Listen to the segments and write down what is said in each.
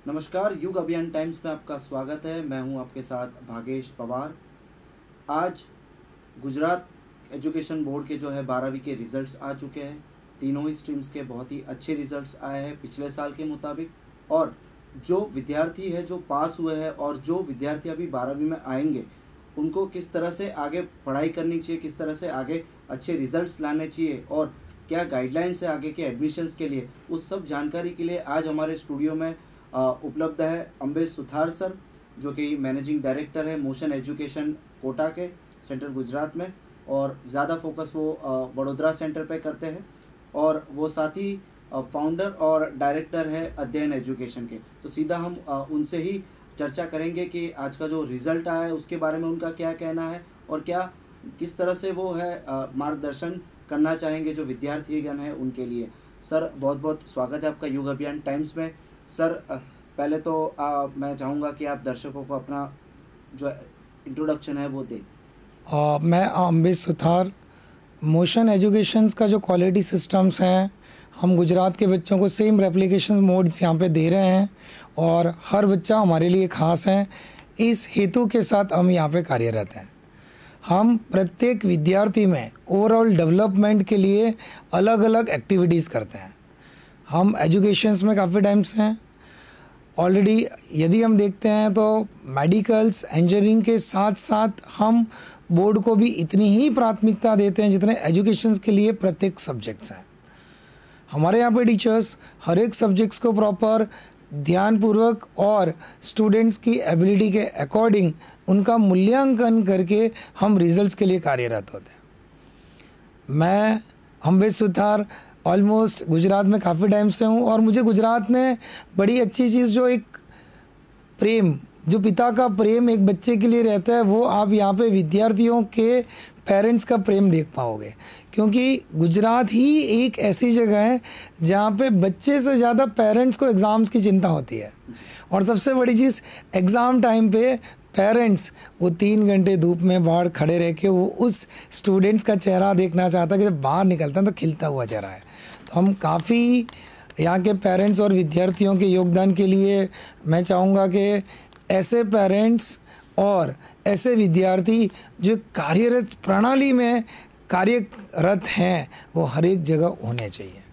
नमस्कार, युग अभियान टाइम्स में आपका स्वागत है। मैं हूं आपके साथ भागेश पवार। आज गुजरात एजुकेशन बोर्ड के जो है 12वीं के रिज़ल्ट्स आ चुके हैं। तीनों ही स्ट्रीम्स के बहुत ही अच्छे रिज़ल्ट्स आए हैं पिछले साल के मुताबिक। और जो विद्यार्थी है जो पास हुए हैं और जो विद्यार्थी अभी 12वीं में आएंगे उनको किस तरह से आगे पढ़ाई करनी चाहिए, किस तरह से आगे अच्छे रिज़ल्ट्स लाने चाहिए और क्या गाइडलाइंस है आगे के एडमिशन्स के लिए, उस सब जानकारी के लिए आज हमारे स्टूडियो में उपलब्ध है अम्बेश सुथार सर, जो कि मैनेजिंग डायरेक्टर है मोशन एजुकेशन कोटा के सेंटर गुजरात में, और ज़्यादा फोकस वो वडोदरा सेंटर पे करते हैं और वो साथ ही फाउंडर और डायरेक्टर है अध्ययन एजुकेशन के। तो सीधा हम उनसे ही चर्चा करेंगे कि आज का जो रिज़ल्ट आया है उसके बारे में उनका क्या कहना है और क्या किस तरह से वो है मार्गदर्शन करना चाहेंगे जो विद्यार्थीगण हैं उनके लिए। सर, बहुत बहुत स्वागत है आपका युग अभियान टाइम्स में। सर, पहले तो मैं चाहूँगा कि आप दर्शकों को अपना जो इंट्रोडक्शन है वो दें। मैं अम्बेश सुथार, मोशन एजुकेशंस का जो क्वालिटी सिस्टम्स हैं हम गुजरात के बच्चों को सेम रेप्लिकेशन मोड्स यहाँ पे दे रहे हैं और हर बच्चा हमारे लिए ख़ास है। इस हेतु के साथ हम यहाँ पे कार्यरत हैं। हम प्रत्येक विद्यार्थी में ओवरऑल डेवलपमेंट के लिए अलग अलग एक्टिविटीज़ करते हैं। हम एजुकेशंस में काफ़ी टाइम से हैं ऑलरेडी। यदि हम देखते हैं तो मेडिकल्स, इंजीनियरिंग के साथ साथ हम बोर्ड को भी इतनी ही प्राथमिकता देते हैं जितने एजुकेशंस के लिए प्रत्येक सब्जेक्ट्स हैं। हमारे यहाँ पे टीचर्स हर एक सब्जेक्ट्स को प्रॉपर ध्यानपूर्वक और स्टूडेंट्स की एबिलिटी के अकॉर्डिंग उनका मूल्यांकन करके हम रिजल्ट्स के लिए कार्यरत होते हैं। मैं अम्बेश सुथार ऑलमोस्ट गुजरात में काफ़ी टाइम से हूँ और मुझे गुजरात ने बड़ी अच्छी चीज़, जो एक प्रेम, जो पिता का प्रेम एक बच्चे के लिए रहता है, वो आप यहाँ पे विद्यार्थियों के पेरेंट्स का प्रेम देख पाओगे। क्योंकि गुजरात ही एक ऐसी जगह है जहाँ पे बच्चे से ज़्यादा पेरेंट्स को एग्ज़ाम्स की चिंता होती है। और सबसे बड़ी चीज़, एग्ज़ाम टाइम पे पेरेंट्स वो 3 घंटे धूप में बाहर खड़े रह के वो उस स्टूडेंट्स का चेहरा देखना चाहता है कि जब बाहर निकलता है तो खिलता हुआ चेहरा है। तो हम काफ़ी यहाँ के पेरेंट्स और विद्यार्थियों के योगदान के लिए मैं चाहूँगा कि ऐसे पेरेंट्स और ऐसे विद्यार्थी जो कार्यरत प्रणाली में कार्यरत हैं वो हर एक जगह होने चाहिए।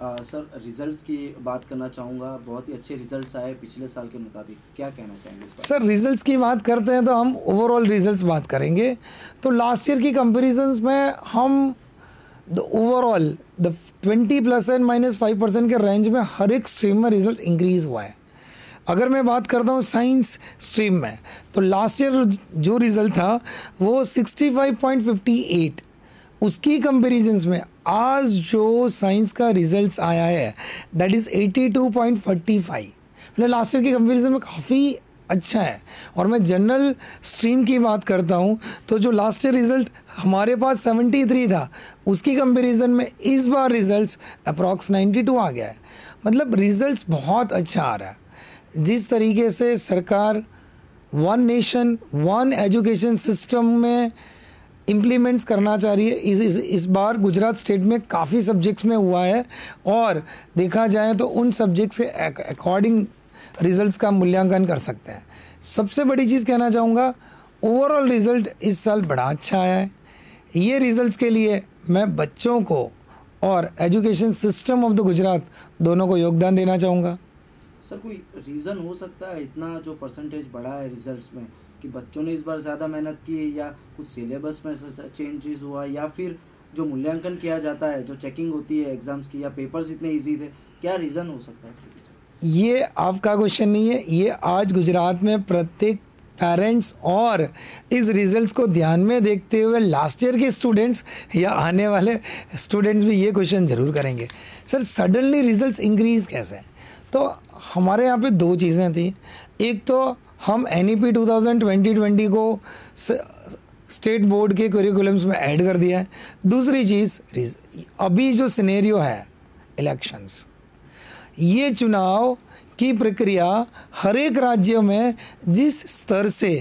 सर, रिजल्ट्स की बात करना चाहूँगा। बहुत ही अच्छे रिजल्ट्स आए पिछले साल के मुताबिक, क्या कहना चाहेंगे इस पर? सर, रिजल्ट्स की बात करते हैं तो हम ओवरऑल रिजल्ट्स बात करेंगे तो लास्ट ईयर की कंपैरिजंस में हम ओवरऑल 20% एंड -5% के रेंज में हर एक स्ट्रीम में रिजल्ट इंक्रीज़ हुआ है। अगर मैं बात करता हूँ साइंस स्ट्रीम में तो लास्ट ईयर जो रिज़ल्ट था वो 65.58, उसकी कंपैरिजंस में आज जो साइंस का रिजल्ट्स आया है दैट इज़ 82.45, मतलब लास्ट ईयर की कंपैरिजन में काफ़ी अच्छा है। और मैं जनरल स्ट्रीम की बात करता हूँ तो जो लास्ट ईयर रिज़ल्ट हमारे पास 73 था, उसकी कंपैरिजन में इस बार रिज़ल्ट्स अप्रॉक्स 92 आ गया है। मतलब रिज़ल्ट्स बहुत अच्छा आ रहा है। जिस तरीके से सरकार one nation one education system में इम्प्लीमेंट्स करना चाह रही है, इस बार गुजरात स्टेट में काफ़ी सब्जेक्ट्स में हुआ है और देखा जाए तो उन सब्जेक्ट्स के अकॉर्डिंग रिज़ल्ट्स का मूल्यांकन कर सकते हैं। सबसे बड़ी चीज़ कहना चाहूँगा, ओवरऑल रिज़ल्ट इस साल बड़ा अच्छा आया है। ये रिज़ल्ट्स के लिए मैं बच्चों को और education system of the Gujarat दोनों को योगदान देना चाहूँगा। सर, कोई रीज़न हो सकता है इतना जो परसेंटेज बढ़ा है रिजल्ट्स में कि बच्चों ने इस बार ज़्यादा मेहनत की है या कुछ सिलेबस में चेंजेस हुआ या फिर जो मूल्यांकन किया जाता है, जो चेकिंग होती है एग्ज़ाम्स की, या पेपर्स इतने इजी थे? क्या रीज़न हो सकता है इसके पीछे? ये आपका क्वेश्चन नहीं है, ये आज गुजरात में प्रत्येक पेरेंट्स और इस रिज़ल्ट्स को ध्यान में देखते हुए लास्ट ईयर के स्टूडेंट्स या आने वाले स्टूडेंट्स भी ये क्वेश्चन ज़रूर करेंगे, सर सडनली रिज़ल्ट्स इंक्रीज़ कैसे? तो हमारे यहाँ पे 2 चीज़ें थी। एक तो हम NEP 2020 को स्टेट बोर्ड के करिकुलम्स में ऐड कर दिया है। दूसरी चीज़, अभी जो सिनेरियो है इलेक्शंस, ये चुनाव की प्रक्रिया हर एक राज्य में जिस स्तर से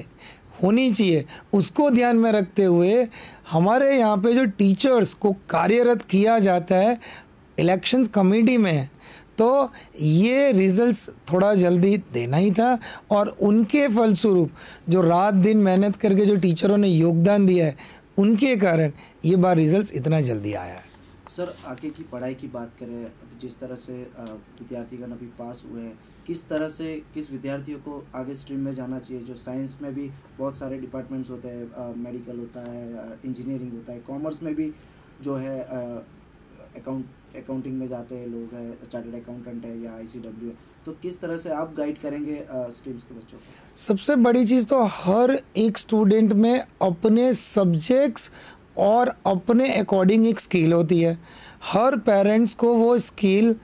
होनी चाहिए उसको ध्यान में रखते हुए हमारे यहाँ पे जो टीचर्स को कार्यरत किया जाता है इलेक्शंस कमेटी में, तो ये रिजल्ट्स थोड़ा जल्दी देना ही था, और उनके फलस्वरूप जो रात दिन मेहनत करके जो टीचरों ने योगदान दिया है, उनके कारण ये बार रिजल्ट्स इतना जल्दी आया है। सर, आगे की पढ़ाई की बात करें, अब जिस तरह से विद्यार्थीगण अभी पास हुए हैं, किस तरह से किस विद्यार्थियों को आगे स्ट्रीम में जाना चाहिए? जो साइंस में भी बहुत सारे डिपार्टमेंट्स होते हैं, मेडिकल होता है, इंजीनियरिंग होता है, कॉमर्स में भी जो है अकाउंटिंग में जाते हैं लोग हैं, चार्टर्ड अकाउंटेंट है या ICW है, तो किस तरह से आप गाइड करेंगे स्ट्रीम्स के बच्चों को? सबसे बड़ी चीज़ तो हर एक स्टूडेंट में अपने सब्जेक्ट्स और अपने अकॉर्डिंग एक स्किल होती है। हर पेरेंट्स को वो स्किल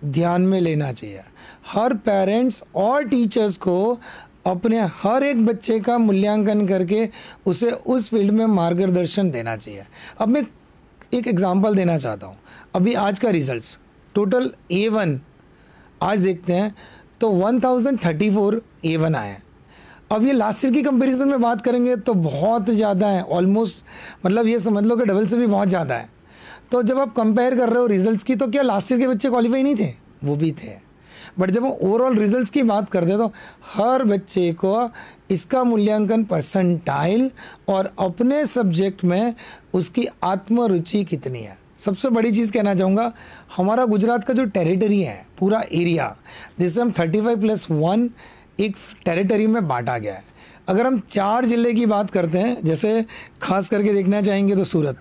ध्यान में लेना चाहिए। हर पेरेंट्स और टीचर्स को अपने हर एक बच्चे का मूल्यांकन करके उसे उस फील्ड में मार्गदर्शन देना चाहिए। अब मैं एक एग्जांपल देना चाहता हूँ। अभी आज का रिजल्ट्स टोटल A1 आज देखते हैं तो 1034 A1 आए हैं। अब ये लास्ट ईयर की कंपैरिजन में बात करेंगे तो बहुत ज़्यादा है, ऑलमोस्ट मतलब ये समझ लो कि डबल से भी बहुत ज़्यादा है। तो जब आप कंपेयर कर रहे हो रिजल्ट्स की, तो क्या लास्ट ईयर के बच्चे क्वालिफाई नहीं थे? वो भी थे। बट जब हम ओवरऑल रिजल्ट्स की बात करते हैं तो हर बच्चे को इसका मूल्यांकन परसेंटाइल और अपने सब्जेक्ट में उसकी आत्मरुचि कितनी है। सबसे बड़ी चीज़ कहना चाहूँगा, हमारा गुजरात का जो टेरिटरी है, पूरा एरिया जिसे हम 35+1 एक टेरिटरी में बांटा गया है। अगर हम 4 ज़िले की बात करते हैं, जैसे खास करके देखना चाहेंगे तो सूरत,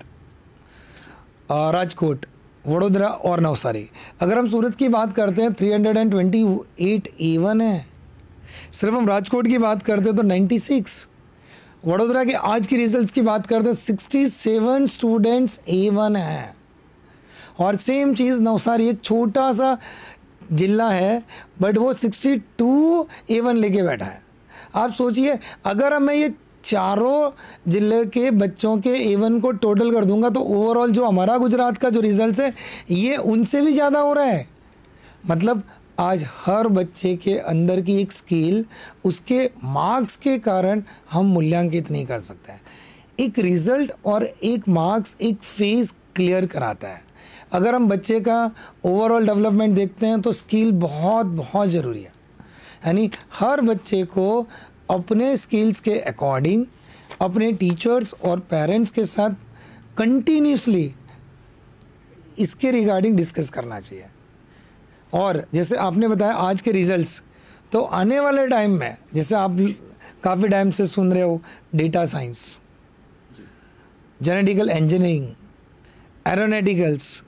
राजकोट, वडोदरा और नवसारी। अगर हम सूरत की बात करते हैं 328 A1 है। सिर्फ हम राजकोट की बात करते हैं तो 96। वडोदरा के आज की रिजल्ट्स की बात करते हैं 67 स्टूडेंट्स A1 हैं। और सेम चीज़ नवसारी, एक छोटा सा जिला है बट वो 62 A1 लेके बैठा है। आप सोचिए, अगर मैं ये चारों जिले के बच्चों के A1 को टोटल कर दूंगा तो ओवरऑल जो हमारा गुजरात का जो रिजल्ट्स है ये उनसे भी ज़्यादा हो रहा है। मतलब आज हर बच्चे के अंदर की एक स्किल, उसके मार्क्स के कारण हम मूल्यांकित नहीं कर सकते हैं। एक रिज़ल्ट और एक मार्क्स एक फेज़ क्लियर कराता है। अगर हम बच्चे का ओवरऑल डेवलपमेंट देखते हैं तो स्किल बहुत बहुत ज़रूरी है। यानी हर बच्चे को अपने स्किल्स के अकॉर्डिंग अपने टीचर्स और पेरेंट्स के साथ कंटिन्यूसली इसके रिगार्डिंग डिस्कस करना चाहिए। और जैसे आपने बताया आज के रिजल्ट्स, तो आने वाले टाइम में जैसे आप काफ़ी टाइम से सुन रहे हो, data science, genetical engineering, aeronauticals,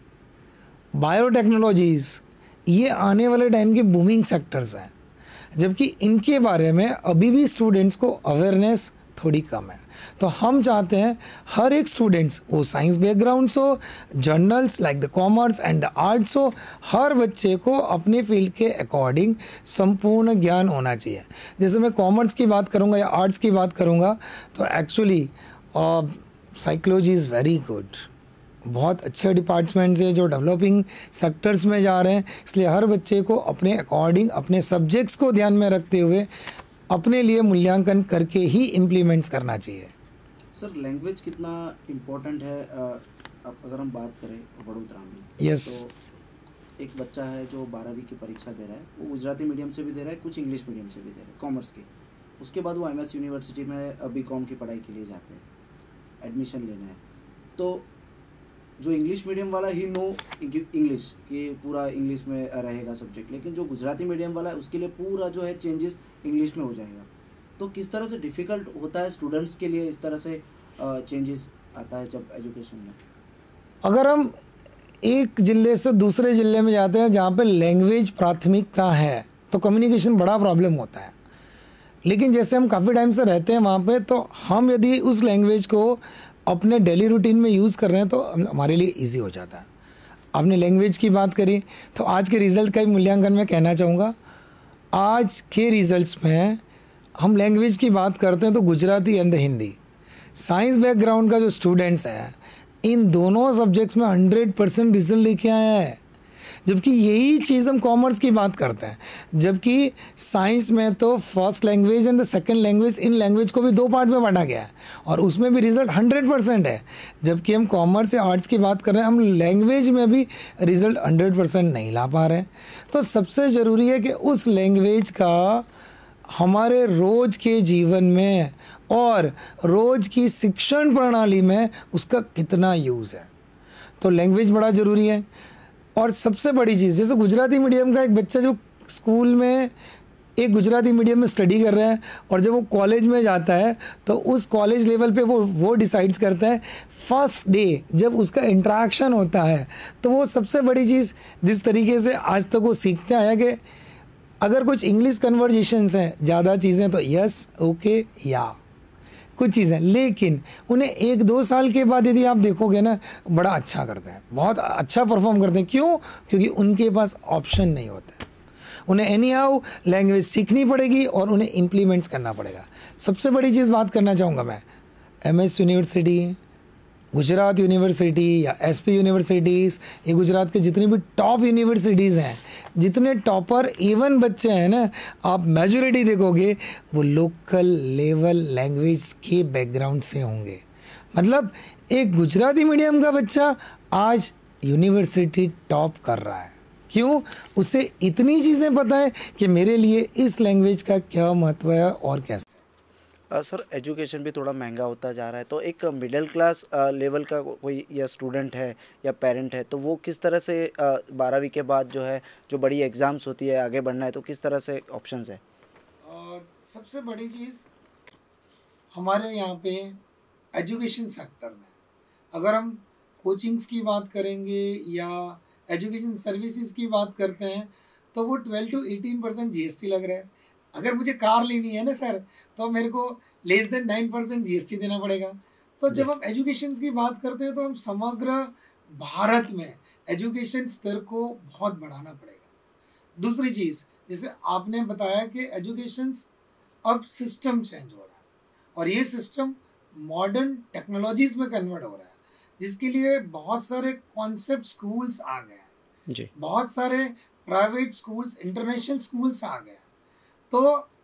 biotechnologies, ये आने वाले टाइम के बूमिंग सेक्टर्स हैं। जबकि इनके बारे में अभी भी स्टूडेंट्स को अवेयरनेस थोड़ी कम है। तो हम चाहते हैं हर एक स्टूडेंट्स, वो साइंस बैकग्राउंड्स हो, journals like the commerce and the arts हो, हर बच्चे को अपने फील्ड के अकॉर्डिंग संपूर्ण ज्ञान होना चाहिए। जैसे मैं कॉमर्स की बात करूँगा या आर्ट्स की बात करूँगा तो actually psychology is very good, बहुत अच्छे डिपार्टमेंट्स हैं जो डेवलपिंग सेक्टर्स में जा रहे हैं। इसलिए हर बच्चे को अपने अकॉर्डिंग अपने सब्जेक्ट्स को ध्यान में रखते हुए अपने लिए मूल्यांकन करके ही इम्प्लीमेंट्स करना चाहिए। सर, लैंग्वेज कितना इम्पोर्टेंट है? अगर हम बात करें वडोदरा में, यस, तो एक बच्चा है जो 12वीं की परीक्षा दे रहा है, वो गुजराती मीडियम से भी दे रहा है, कुछ इंग्लिश मीडियम से भी दे रहा है, कॉमर्स की। उसके बाद वो MS यूनिवर्सिटी में BCom की पढ़ाई के लिए जाते हैं, एडमिशन लेना है। तो जो इंग्लिश मीडियम वाला ही नो इंग्लिश कि पूरा इंग्लिश में रहेगा सब्जेक्ट, लेकिन जो गुजराती मीडियम वाला है उसके लिए पूरा जो है चेंजेस इंग्लिश में हो जाएगा। तो किस तरह से डिफ़िकल्ट होता है स्टूडेंट्स के लिए, इस तरह से चेंजेस आता है जब एजुकेशन में? अगर हम एक ज़िले से दूसरे ज़िले में जाते हैं जहाँ पे लैंग्वेज प्राथमिकता है तो कम्युनिकेशन बड़ा प्रॉब्लम होता है। लेकिन जैसे हम काफ़ी टाइम से रहते हैं वहाँ पे, तो हम यदि उस लैंग्वेज को अपने डेली रूटीन में यूज़ कर रहे हैं तो हमारे लिए इजी हो जाता है। आपने लैंग्वेज की बात करी तो आज के रिज़ल्ट का भी मूल्यांकन मैं कहना चाहूँगा। आज के रिज़ल्ट्स में हम लैंग्वेज की बात करते हैं तो Gujarati and Hindi, science background का जो स्टूडेंट्स हैं इन दोनों सब्जेक्ट्स में 100% रिजल्ट लेके आया है। जबकि यही चीज़ हम कॉमर्स की बात करते हैं। जबकि साइंस में तो first language and the second language, in language को भी 2 पार्ट में बांटा गया है और उसमें भी रिजल्ट 100% है। जबकि हम कॉमर्स या आर्ट्स की बात कर रहे हैं, हम लैंग्वेज में भी रिजल्ट 100% नहीं ला पा रहे हैं। तो सबसे ज़रूरी है कि उस लैंग्वेज का हमारे रोज़ के जीवन में और रोज़ की शिक्षण प्रणाली में उसका कितना यूज़ है। तो लैंग्वेज बड़ा ज़रूरी है। और सबसे बड़ी चीज़, जैसे गुजराती मीडियम का एक बच्चा जो स्कूल में एक गुजराती मीडियम में स्टडी कर रहा है और जब वो कॉलेज में जाता है तो उस कॉलेज लेवल पे वो डिसाइड्स करता है फर्स्ट डे जब उसका इंटरेक्शन होता है, तो वो सबसे बड़ी चीज़ जिस तरीके से आज तक वो सीखता है कि अगर कुछ इंग्लिश कन्वर्जेशंस हैं, ज़्यादा चीज़ें तो यस, ओके, या कुछ चीज़ें, लेकिन उन्हें 1-2 साल के बाद यदि आप देखोगे ना, बड़ा अच्छा करते हैं, बहुत अच्छा परफॉर्म करते हैं। क्यों? क्योंकि उनके पास ऑप्शन नहीं होता है। उन्हें एनी हाउ लैंग्वेज सीखनी पड़ेगी और उन्हें इम्प्लीमेंट्स करना पड़ेगा। सबसे बड़ी चीज़ बात करना चाहूँगा मैं, MS यूनिवर्सिटी, गुजरात यूनिवर्सिटी या SP यूनिवर्सिटीज़, ये गुजरात के जितनी भी टॉप यूनिवर्सिटीज़ हैं, जितने टॉपर A1 बच्चे हैं ना, आप मेजॉरिटी देखोगे वो लोकल लेवल लैंग्वेज के बैकग्राउंड से होंगे। मतलब एक गुजराती मीडियम का बच्चा आज यूनिवर्सिटी टॉप कर रहा है। क्यों? उसे इतनी चीज़ें पता है कि मेरे लिए इस लैंग्वेज का क्या महत्व है और कैसे। सर, एजुकेशन भी थोड़ा महंगा होता जा रहा है, तो एक मिडिल क्लास लेवल का कोई या स्टूडेंट है या पेरेंट है, तो वो किस तरह से 12वीं के बाद जो है, जो बड़ी एग्ज़ाम्स होती है, आगे बढ़ना है, तो किस तरह से ऑप्शंस है? सबसे बड़ी चीज़ हमारे यहाँ पे एजुकेशन सेक्टर में, अगर हम कोचिंग्स की बात करेंगे या एजुकेशन सर्विसेज की बात करते हैं, तो वो 12 to 18% GST लग रहा है। अगर मुझे कार लेनी है ना सर, तो मेरे को लेस देन 9% GST देना पड़ेगा। तो जब हम एजुकेशन की बात करते हैं तो हम समग्र भारत में एजुकेशन स्तर को बहुत बढ़ाना पड़ेगा। दूसरी चीज़, जैसे आपने बताया कि एजुकेशन अब सिस्टम चेंज हो रहा है और ये सिस्टम मॉडर्न टेक्नोलॉजीज़ में कन्वर्ट हो रहा है, जिसके लिए बहुत सारे कॉन्सेप्ट स्कूल्स आ गए हैं जी, बहुत सारे प्राइवेट स्कूल्स, इंटरनेशनल स्कूल्स आ गए हैं। तो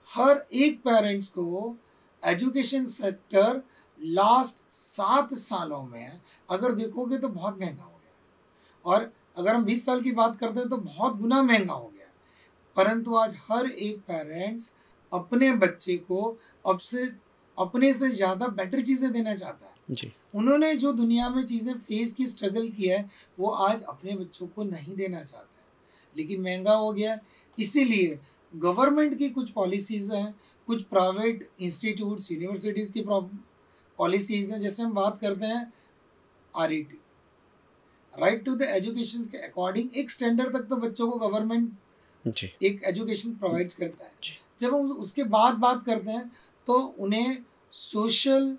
हर एक पेरेंट्स को एजुकेशन सेक्टर लास्ट 7 सालों में अगर देखोगे तो बहुत महंगा हो गया, और अगर हम 20 साल की बात करते हैं तो बहुत गुना महंगा हो गया। परंतु आज हर एक पेरेंट्स अपने बच्चे को अपने से ज़्यादा बेटर चीज़ें देना चाहता है जी। उन्होंने जो दुनिया में चीज़ें फेस की, स्ट्रगल किया है, वो आज अपने बच्चों को नहीं देना चाहता है, लेकिन महंगा हो गया। इसीलिए गवर्नमेंट की कुछ पॉलिसीज़ हैं, कुछ प्राइवेट इंस्टीट्यूट्स, यूनिवर्सिटीज़ की पॉलिसीज़ हैं। जैसे हम बात करते हैं RET, right to the education के अकॉर्डिंग एक स्टैंडर्ड तक तो बच्चों को गवर्नमेंट एक एजुकेशन प्रोवाइड्स करता है। जब हम उसके बाद बात करते हैं तो उन्हें सोशल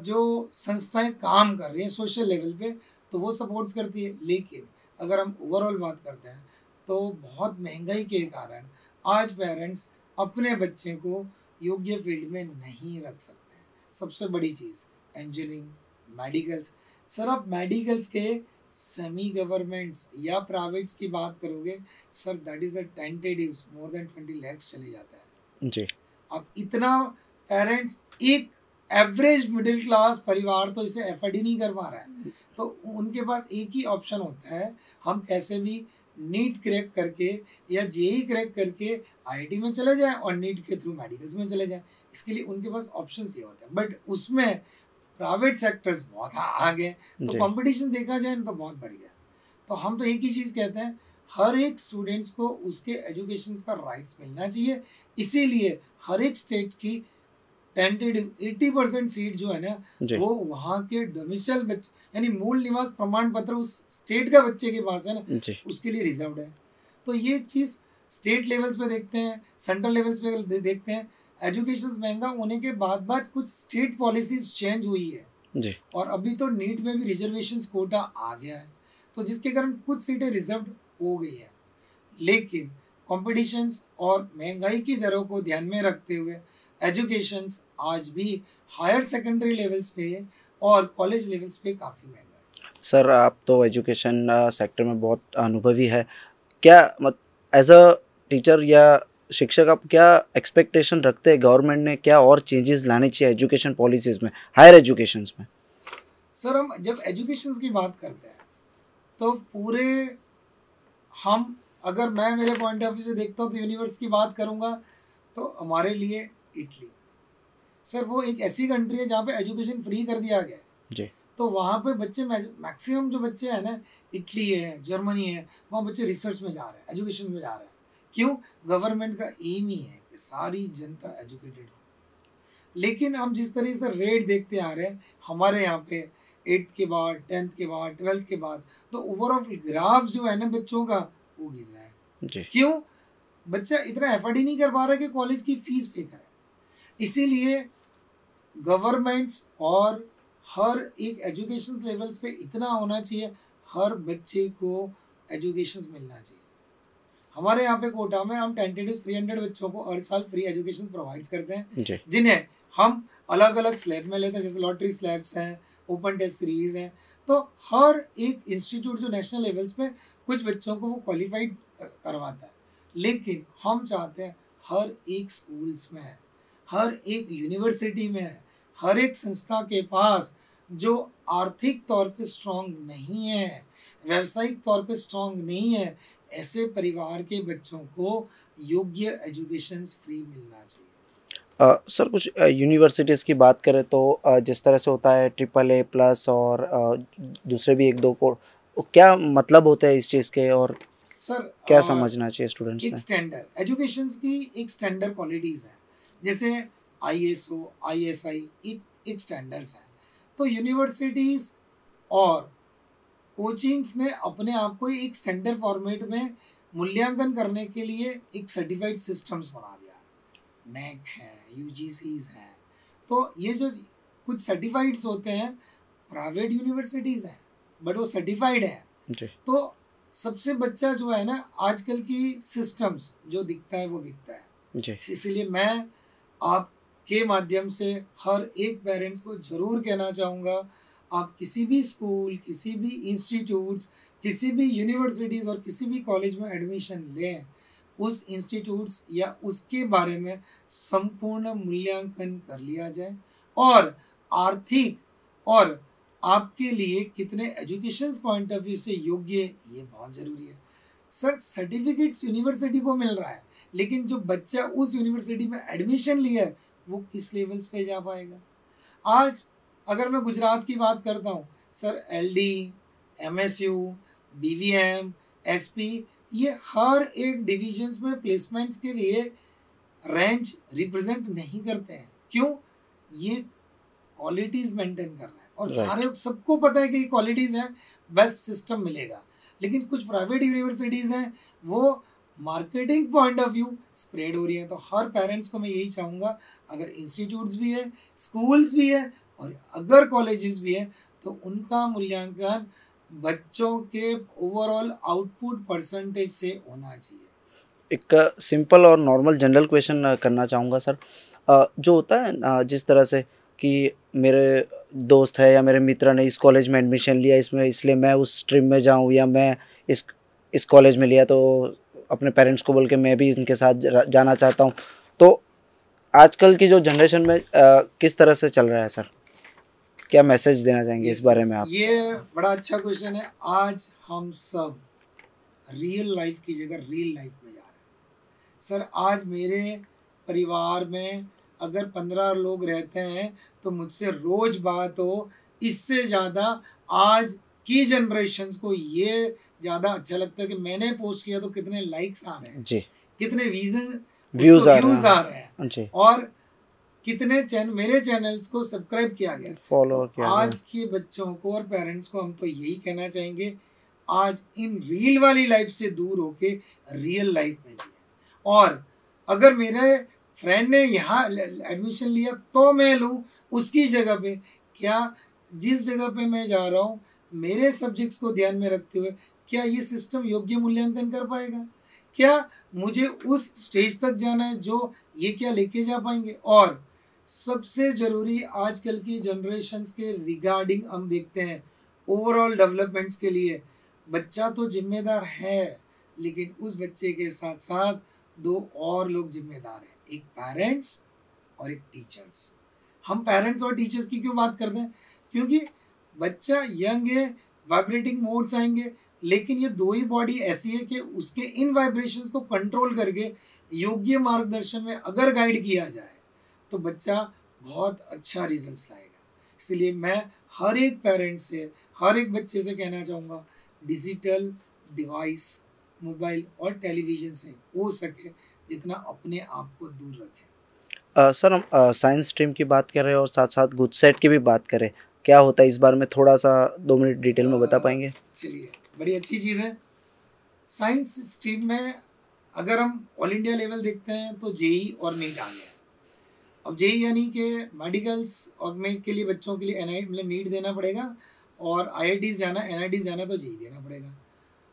जो संस्थाएं काम कर रही हैं सोशल लेवल पे, तो वो सपोर्ट्स करती है। लेकिन अगर हम ओवरऑल बात करते हैं तो बहुत महंगाई के कारण आज पेरेंट्स अपने बच्चे को योग्य फील्ड में नहीं रख सकते। सबसे बड़ी चीज़ इंजीनियरिंग, मेडिकल्स। सर, आप मेडिकल्स के सेमी गवर्नमेंट्स या प्राइवेट्स की बात करोगे sir, that is the tentatives more than 20 lakh चले जाता है जी। अब इतना पेरेंट्स, एक एवरेज मिडिल क्लास परिवार तो इसे एफर्ड ही नहीं कर पा रहा है, तो उनके पास एक ही ऑप्शन होता है, हम कैसे भी नीट क्रैक करके या JEE क्रैक करके IIT में चले जाएं और नीट के थ्रू मेडिकल्स में चले जाएं। इसके लिए उनके पास ऑप्शंस ये होते हैं, बट उसमें प्राइवेट सेक्टर्स बहुत आगे, तो कंपटीशन देखा जाए तो बहुत बढ़ गया। तो हम तो एक ही चीज़ कहते हैं, हर एक स्टूडेंट्स को उसके एजुकेशन का राइट्स मिलना चाहिए। इसीलिए हर एक स्टेट की टेंटेटिव 80% सीट जो है ना, वो वहाँ के डोमिसाइल बच्चे यानी मूल निवास प्रमाण पत्र उस स्टेट का बच्चे के पास है ना, उसके लिए रिजर्व्ड है। तो ये चीज़ स्टेट लेवल्स पे देखते हैं, सेंट्रल लेवल्स पे देखते हैं। एजुकेशन महंगा होने के बाद कुछ स्टेट पॉलिसीज चेंज हुई है जी। और अभी तो नीट में भी रिजर्वेशन कोटा आ गया है, तो जिसके कारण कुछ सीटें रिजर्व हो गई है। लेकिन कॉम्पिटिशन्स और महंगाई की दरों को ध्यान में रखते हुए एजुकेशंस आज भी हायर सेकेंडरी लेवल्स पे और कॉलेज लेवल्स पे काफ़ी महंगा है। सर आप तो एजुकेशन सेक्टर में बहुत अनुभवी है, क्या मत एज अ टीचर या शिक्षक आप क्या एक्सपेक्टेशन रखते हैं, गवर्नमेंट ने क्या और चेंजेस लाने चाहिए एजुकेशन पॉलिसीज़ में, हायर एजुकेशंस में? सर हम जब एजुकेशन की बात करते हैं तो पूरे हम अगर मैं मेरे पॉइंट ऑफ व्यू से देखता हूँ तो यूनिवर्स की बात करूँगा तो हमारे लिए इटली, सर वो एक ऐसी कंट्री है जहाँ पे एजुकेशन फ्री कर दिया गया है जी। तो वहाँ पे बच्चे मैक्सिमम जो बच्चे हैं ना, इटली है, जर्मनी है, वहाँ बच्चे रिसर्च में जा रहे हैं, एजुकेशन में जा रहे हैं। क्यों? गवर्नमेंट का एम ही है कि सारी जनता एजुकेटेड हो। लेकिन हम जिस तरीके से रेट देखते आ रहे हैं हमारे यहाँ पे 8th के बाद, 10th के बाद, 12th के बाद, तो ओवरऑल ग्राफ जो है ना बच्चों का वो गिर रहा है जी। क्यों? बच्चा इतना एफर्ड ही नहीं कर पा रहा कि कॉलेज की फीस पे करे। इसीलिए गवर्नमेंट्स और हर एक एजुकेशन लेवल्स पे इतना होना चाहिए, हर बच्चे को एजुकेशन मिलना चाहिए। हमारे यहाँ पे कोटा में हम 10 to 300 बच्चों को हर साल फ्री एजुकेशन प्रोवाइड करते हैं, जिन्हें हम अलग अलग स्लैब में लेते हैं, जैसे लॉटरी स्लैब्स हैं, ओपन टेस्ट सीरीज हैं। तो हर एक इंस्टीट्यूट जो नेशनल लेवल्स पे कुछ बच्चों को वो क्वालिफाइड करवाता है, लेकिन हम चाहते हैं हर एक स्कूल्स में है, हर एक यूनिवर्सिटी में है, हर एक संस्था के पास जो आर्थिक तौर पे स्ट्रांग नहीं है, व्यावसायिक तौर पे स्ट्रांग नहीं है, ऐसे परिवार के बच्चों को योग्य एजुकेशन फ्री मिलना चाहिए। सर कुछ यूनिवर्सिटीज़ की बात करें तो जिस तरह से होता है AAA+ और दूसरे भी एक दो को, क्या मतलब होता है इस चीज़ के, और सर क्या समझना चाहिए स्टूडेंट्स एक स्टैंडर्ड एजुकेशन की एक स्टैंडर्ड क्वालिटीज़ है, जैसे ISO ISI एक स्टैंडर्ड्स है। तो यूनिवर्सिटीज़ और कोचिंग्स ने अपने आप को एक स्टैंडर्ड फॉर्मेट में मूल्यांकन करने के लिए एक सर्टिफाइड सिस्टम्स बना दिया है। NAAC है, UGCs है। तो ये जो कुछ सर्टिफाइड्स होते हैं प्राइवेट यूनिवर्सिटीज़ हैं, बट वो सर्टिफाइड है जी। तो सबसे बच्चा जो है ना, आजकल की सिस्टम्स जो दिखता है वो बिकता है जी। इसलिए मैं आपके माध्यम से हर एक पेरेंट्स को ज़रूर कहना चाहूँगा, आप किसी भी स्कूल, किसी भी इंस्टीट्यूट्स, किसी भी यूनिवर्सिटीज़ और किसी भी कॉलेज में एडमिशन लें, उस इंस्टीट्यूट्स या उसके बारे में संपूर्ण मूल्यांकन कर लिया जाए और आर्थिक और आपके लिए कितने एजुकेशन पॉइंट ऑफ व्यू से योग्य, ये बहुत ज़रूरी है। सर सर्टिफिकेट्स यूनिवर्सिटी को मिल रहा है, लेकिन जो बच्चा उस यूनिवर्सिटी में एडमिशन लिया है वो किस लेवल्स पे जा पाएगा। आज अगर मैं गुजरात की बात करता हूँ sir, LD, MSU, BVM, SP, ये हर एक डिविजन्स में प्लेसमेंट्स के लिए रेंज रिप्रेजेंट नहीं करते हैं। क्यों? ये क्वालिटीज़ मेंटेन करना है और सारे सबको पता है कि क्वालिटीज़ हैं, बेस्ट सिस्टम मिलेगा। लेकिन कुछ प्राइवेट यूनिवर्सिटीज़ हैं वो marketing point of view spread हो रही है। तो हर पेरेंट्स को मैं यही चाहूँगा, अगर इंस्टीट्यूट्स भी है, स्कूल्स भी है और अगर कॉलेजेस भी हैं, तो उनका मूल्यांकन बच्चों के ओवरऑल आउटपुट परसेंटेज से होना चाहिए। एक सिंपल और नॉर्मल जनरल क्वेश्चन करना चाहूँगा सर, जो होता है जिस तरह से कि मेरे दोस्त है या मेरे मित्र ने इस कॉलेज में एडमिशन लिया, इसमें इसलिए मैं उस स्ट्रीम में जाऊँ, या मैं इस कॉलेज में लिया तो अपने पेरेंट्स को बोल के मैं भी इनके साथ जाना चाहता हूँ। तो आजकल की जो जनरेशन में किस तरह से चल रहा है सर, क्या मैसेज देना चाहेंगे इस बारे में आप? ये बड़ा अच्छा क्वेश्चन है। आज हम सब रियल लाइफ की जगह रियल लाइफ में जा रहे हैं। सर आज मेरे परिवार में अगर 15 लोग रहते हैं तो मुझसे रोज़ बात हो, इससे ज़्यादा आज की जनरेशन्स को ये ज़्यादा अच्छा लगता है कि मैंने पोस्ट किया तो कितने लाइक्स आ रहे हैं जी, कितने व्यूज़ आ रहे हैं जी, और कितने मेरे चैनल्स को सब्सक्राइब किया गया, फॉलो किया गया। आज के बच्चों को और पेरेंट्स को हम तो यही कहना चाहेंगे, आज इन रियल वाली लाइफ से दूर होके रियल लाइफ में जिए। और अगर मेरे फ्रेंड ने यहाँ एडमिशन लिया तो मैं लूँ उसकी जगह पे, क्या जिस जगह पे मैं जा रहा हूँ मेरे सब्जेक्ट्स को ध्यान में रखते हुए क्या ये सिस्टम योग्य मूल्यांकन कर पाएगा, क्या मुझे उस स्टेज तक जाना है जो ये क्या लेके जा पाएंगे। और सबसे ज़रूरी आजकल की जनरेशन्स के रिगार्डिंग हम देखते हैं ओवरऑल डेवलपमेंट्स के लिए बच्चा तो जिम्मेदार है, लेकिन उस बच्चे के साथ साथ दो और लोग जिम्मेदार हैं, एक पेरेंट्स और एक टीचर्स। हम पेरेंट्स और टीचर्स की क्यों बात करते हैं? क्योंकि बच्चा यंग है, वाइब्रेटिंग मोड्स आएंगे, लेकिन ये दो ही बॉडी ऐसी है कि उसके इन वाइब्रेशंस को कंट्रोल करके योग्य मार्गदर्शन में अगर गाइड किया जाए तो बच्चा बहुत अच्छा रिजल्ट्स लाएगा। इसलिए मैं हर एक पेरेंट से, हर एक बच्चे से कहना चाहूँगा, डिजिटल डिवाइस, मोबाइल और टेलीविज़न से हो सके जितना अपने आप को दूर रखें। सर, हम साइंस स्ट्रीम की बात कर रहे हैं और साथ साथ गुजसेट की भी बात करें, क्या होता है इस बारे में थोड़ा सा 2 मिनट डिटेल में बता पाएंगे? चलिए, बड़ी अच्छी चीज़ है। साइंस स्ट्रीम में अगर हम ऑल इंडिया लेवल देखते हैं तो जेई और नीट आ गया। अब जेई यानी कि मेडिकल्स और में के लिए बच्चों के लिए मतलब नीट देना पड़ेगा, और आईआईटीज़ जाना, एनआईटीज़ जाना तो जेई देना पड़ेगा।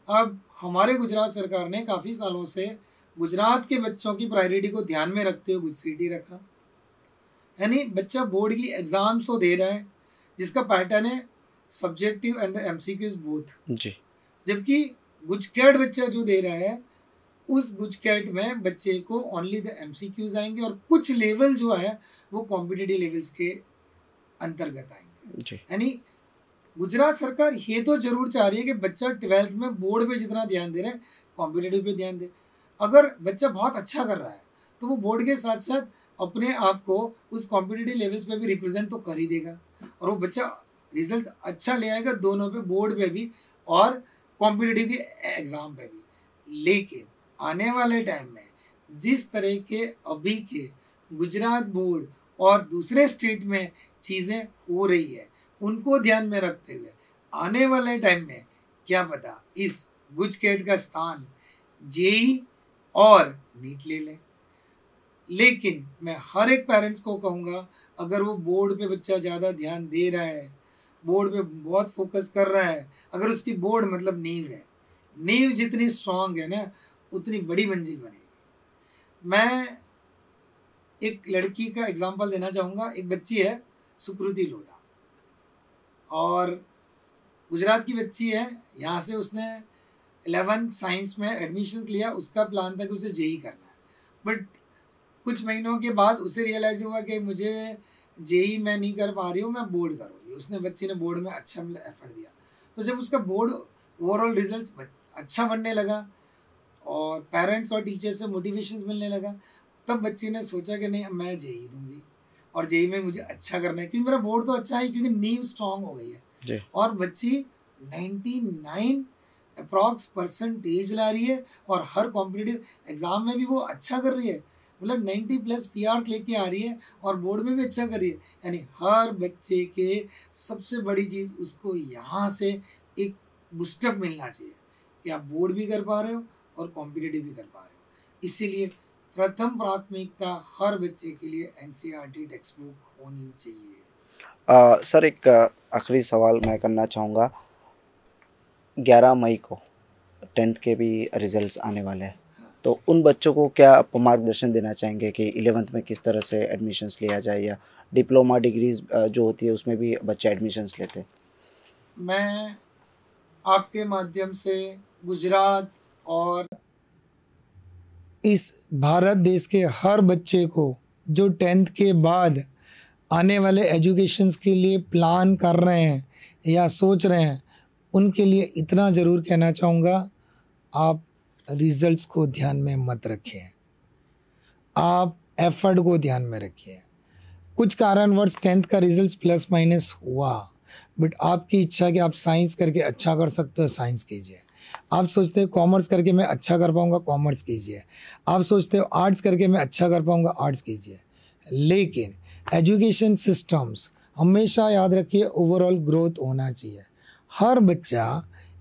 अब हमारे गुजरात सरकार ने काफ़ी सालों से गुजरात के बच्चों की प्रायोरिटी को ध्यान में रखते हुए गुजसीटी रखा, यानी बच्चा बोर्ड की एग्ज़ाम्स तो दे रहा है जिसका पैटर्न है subjective and the MCQs both जी। जबकि गुजकैट बच्चा जो दे रहा है उस गुजकैट में बच्चे को ओनली द एमसीक्यूज आएंगे और कुछ लेवल जो है वो कॉम्पिटिटिव लेवल्स के अंतर्गत आएंगे। यानी गुजरात सरकार ये तो जरूर चाह रही है कि बच्चा 12th में बोर्ड पे जितना ध्यान दे रहा है कॉम्पिटिटिव पे ध्यान दे। अगर बच्चा बहुत अच्छा कर रहा है तो वो बोर्ड के साथ साथ अपने आप को उस कॉम्पिटिटिव लेवल्स पे भी रिप्रेजेंट तो कर ही देगा, और वो बच्चा रिजल्ट अच्छा ले आएगा दोनों पे, बोर्ड पे भी और कॉम्पिटिटिव के एग्ज़ाम पे भी। लेकिन आने वाले टाइम में जिस तरह के अभी के गुजरात बोर्ड और दूसरे स्टेट में चीज़ें हो रही है उनको ध्यान में रखते हुए आने वाले टाइम में क्या पता इस गुजकैट का स्थान जेई और नीट ले लें। लेकिन मैं हर एक पेरेंट्स को कहूँगा, अगर वो बोर्ड पे बच्चा ज़्यादा ध्यान दे रहा है, बोर्ड पे बहुत फोकस कर रहा है, अगर उसकी बोर्ड मतलब नींव है, नींव जितनी स्ट्रांग है ना उतनी बड़ी मंजिल बनेगी। मैं एक लड़की का एग्जांपल देना चाहूँगा। एक बच्ची है सुकृति लोढ़ा, और गुजरात की बच्ची है। यहाँ से उसने 11th साइंस में एडमिशन लिया, उसका प्लान था कि उसे जेई करना है, बट कुछ महीनों के बाद उसे रियलाइज़ हुआ कि मुझे जेई मैं नहीं कर पा रही हूँ, मैं बोर्ड करूँगी। उसने बच्ची ने बोर्ड में अच्छा एफर्ट दिया, तो जब उसका बोर्ड ओवरऑल रिजल्ट अच्छा बनने लगा और पेरेंट्स और टीचर से मोटिवेशन मिलने लगा, तब बच्ची ने सोचा कि नहीं मैं जेई दूंगी और जेई में मुझे अच्छा करना है, क्योंकि मेरा बोर्ड तो अच्छा है, क्योंकि नींव स्ट्रांग हो गई है। और बच्ची 99 अप्रॉक्स % ला रही है और हर कॉम्पिटिटिव एग्ज़ाम में भी वो अच्छा कर रही है, मतलब 90+ PRs लेके आ रही है और बोर्ड में भी अच्छा कर रही है। यानी हर बच्चे के सबसे बड़ी चीज़ उसको यहाँ से एक बूस्टअप मिलना चाहिए कि आप बोर्ड भी कर पा रहे हो और कॉम्पिटिटिव भी कर पा रहे हो। इसीलिए प्रथम प्राथमिकता हर बच्चे के लिए NCERT टेक्स्ट बुक होनी चाहिए। सर, एक आखिरी सवाल मैं करना चाहूँगा। 11 मई को 10th के भी रिजल्ट्स आने वाले हैं, तो उन बच्चों को क्या आप मार्गदर्शन देना चाहेंगे कि 11th में किस तरह से एडमिशन्स लिया जाए, या डिप्लोमा डिग्रीज जो होती है उसमें भी बच्चे एडमिशन्स लेते हैं? मैं आपके माध्यम से गुजरात और इस भारत देश के हर बच्चे को जो 10th के बाद आने वाले एजुकेशंस के लिए प्लान कर रहे हैं या सोच रहे हैं, उनके लिए इतना ज़रूर कहना चाहूँगा, आप रिज़ल्ट्स को ध्यान में मत रखिए, आप एफर्ट को ध्यान में रखिए। कुछ कारणवश 10th का रिजल्ट प्लस माइनस हुआ, बट आपकी इच्छा कि आप साइंस करके अच्छा कर सकते हो, साइंस कीजिए। आप सोचते हो कॉमर्स करके मैं अच्छा कर पाऊँगा, कॉमर्स कीजिए। आप सोचते हो आर्ट्स करके मैं अच्छा कर पाऊँगा, आर्ट्स कीजिए। लेकिन एजुकेशन सिस्टम्स हमेशा याद रखिए ओवरऑल ग्रोथ होना चाहिए। हर बच्चा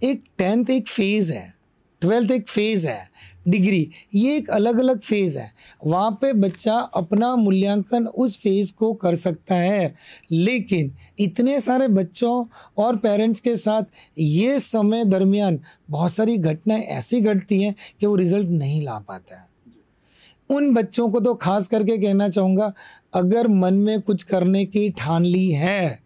एक 10th एक फेज़ है, 12th एक फेज़ है, डिग्री ये एक अलग अलग फेज़ है। वहाँ पे बच्चा अपना मूल्यांकन उस फेज़ को कर सकता है, लेकिन इतने सारे बच्चों और पेरेंट्स के साथ ये समय दरमियान बहुत सारी घटनाएं ऐसी घटती हैं कि वो रिज़ल्ट नहीं ला पाता है। उन बच्चों को तो खास करके कहना चाहूँगा, अगर मन में कुछ करने की ठान ली है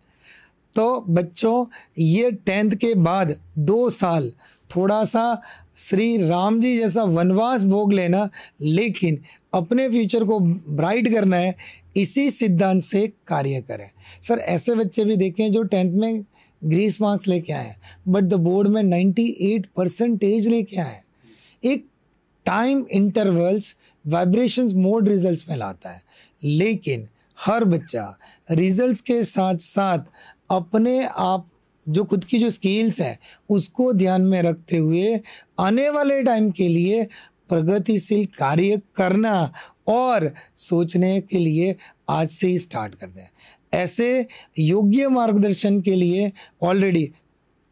तो बच्चों ये 10th के बाद 2 साल थोड़ा सा श्री राम जी जैसा वनवास भोग लेना, लेकिन अपने फ्यूचर को ब्राइट करना है, इसी सिद्धांत से कार्य करें। सर ऐसे बच्चे भी देखें जो 10th में ग्रीस मार्क्स लेके आए बट द बोर्ड में 98% लेके आए। एक time intervals vibrations mode results में लाता है, लेकिन हर बच्चा रिजल्ट्स के साथ साथ अपने आप जो खुद की जो स्किल्स है उसको ध्यान में रखते हुए आने वाले टाइम के लिए प्रगतिशील कार्य करना और सोचने के लिए आज से ही स्टार्ट कर दें। ऐसे योग्य मार्गदर्शन के लिए ऑलरेडी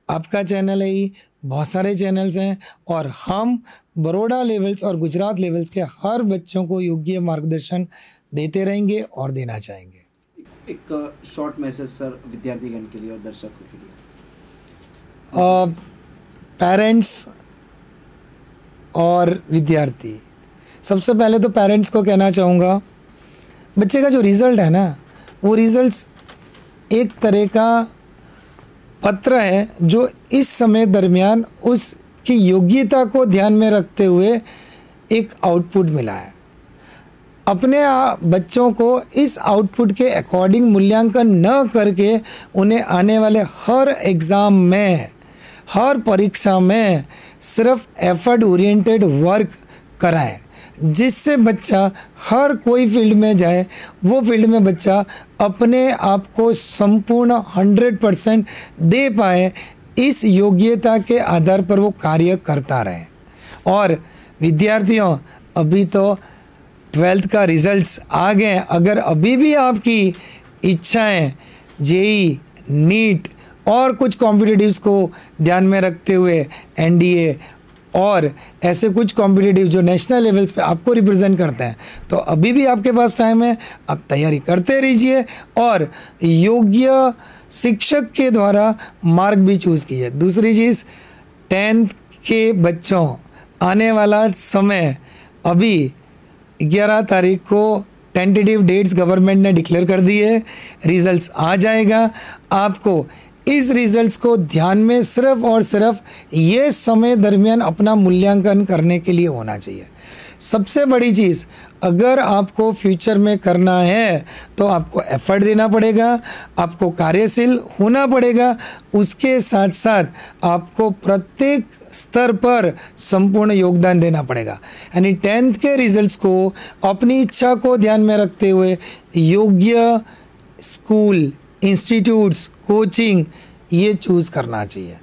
आपका चैनल है ही, बहुत सारे चैनल्स हैं और हम बड़ौदा लेवल्स और गुजरात लेवल्स के हर बच्चों को योग्य मार्गदर्शन देते रहेंगे और देना चाहेंगे। एक शॉर्ट मैसेज सर विद्यार्थीगण के लिए और दर्शकों के लिए। पेरेंट्स और विद्यार्थी, सबसे पहले तो पेरेंट्स को कहना चाहूँगा, बच्चे का जो रिज़ल्ट है ना, वो रिज़ल्ट्स एक तरह का पत्र है जो इस समय दरमियान उसकी योग्यता को ध्यान में रखते हुए एक आउटपुट मिला है। अपने बच्चों को इस आउटपुट के अकॉर्डिंग मूल्यांकन न करके उन्हें आने वाले हर एग्ज़ाम में, हर परीक्षा में सिर्फ एफर्ट ओरिएंटेड वर्क कराएं, जिससे बच्चा हर कोई फील्ड में जाए, वो फील्ड में बच्चा अपने आप को संपूर्ण 100% दे पाए। इस योग्यता के आधार पर वो कार्य करता रहे। और विद्यार्थियों, अभी तो 12th का रिजल्ट्स आ गए, अगर अभी भी आपकी इच्छाएं जेई, नीट और कुछ कॉम्पिटिटिव्स को ध्यान में रखते हुए एनडीए और ऐसे कुछ कॉम्पिटिटिव जो नेशनल लेवल्स पे आपको रिप्रेजेंट करते हैं, तो अभी भी आपके पास टाइम है, आप तैयारी करते रहिए और योग्य शिक्षक के द्वारा मार्ग भी चूज़ कीजिए। दूसरी चीज़, 10th के बच्चों, आने वाला समय अभी 11 तारीख को टेंटेटिव डेट्स गवर्नमेंट ने डिक्लेयर कर दी है, रिजल्ट्स आ जाएगा। आपको इस रिजल्ट्स को ध्यान में सिर्फ और सिर्फ ये समय दरमियान अपना मूल्यांकन करने के लिए होना चाहिए। सबसे बड़ी चीज़, अगर आपको फ्यूचर में करना है तो आपको एफर्ट देना पड़ेगा, आपको कार्यशील होना पड़ेगा, उसके साथ साथ आपको प्रत्येक स्तर पर संपूर्ण योगदान देना पड़ेगा। यानी 10th के रिजल्ट्स को अपनी इच्छा को ध्यान में रखते हुए योग्य स्कूल, इंस्टीट्यूट्स, कोचिंग ये चूज़ करना चाहिए।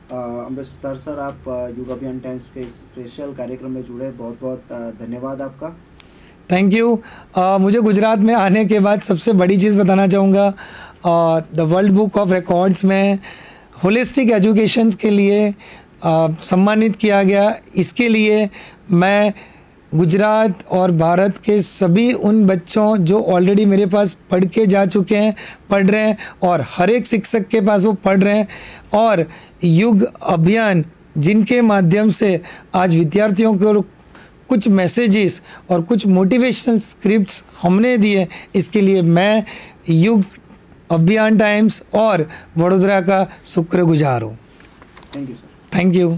अम्बेसुतार सर, आप युग अभियान टाइम्स के स्पेशल कार्यक्रम में जुड़े, बहुत बहुत धन्यवाद आपका। Thank you. मुझे गुजरात में आने के बाद सबसे बड़ी चीज़ बताना चाहूँगा, the world book of records में होलिस्टिक एजुकेशंस के लिए सम्मानित किया गया। इसके लिए मैं गुजरात और भारत के सभी उन बच्चों जो ऑलरेडी मेरे पास पढ़ के जा चुके हैं, पढ़ रहे हैं और हर एक शिक्षक के पास वो पढ़ रहे हैं, और युग अभियान जिनके माध्यम से आज विद्यार्थियों को कुछ मैसेजेस और कुछ मोटिवेशनल स्क्रिप्ट्स हमने दिए, इसके लिए मैं युग अभियान टाइम्स और वडोदरा का शुक्रगुजार हूँ। Thank you sir. Thank you.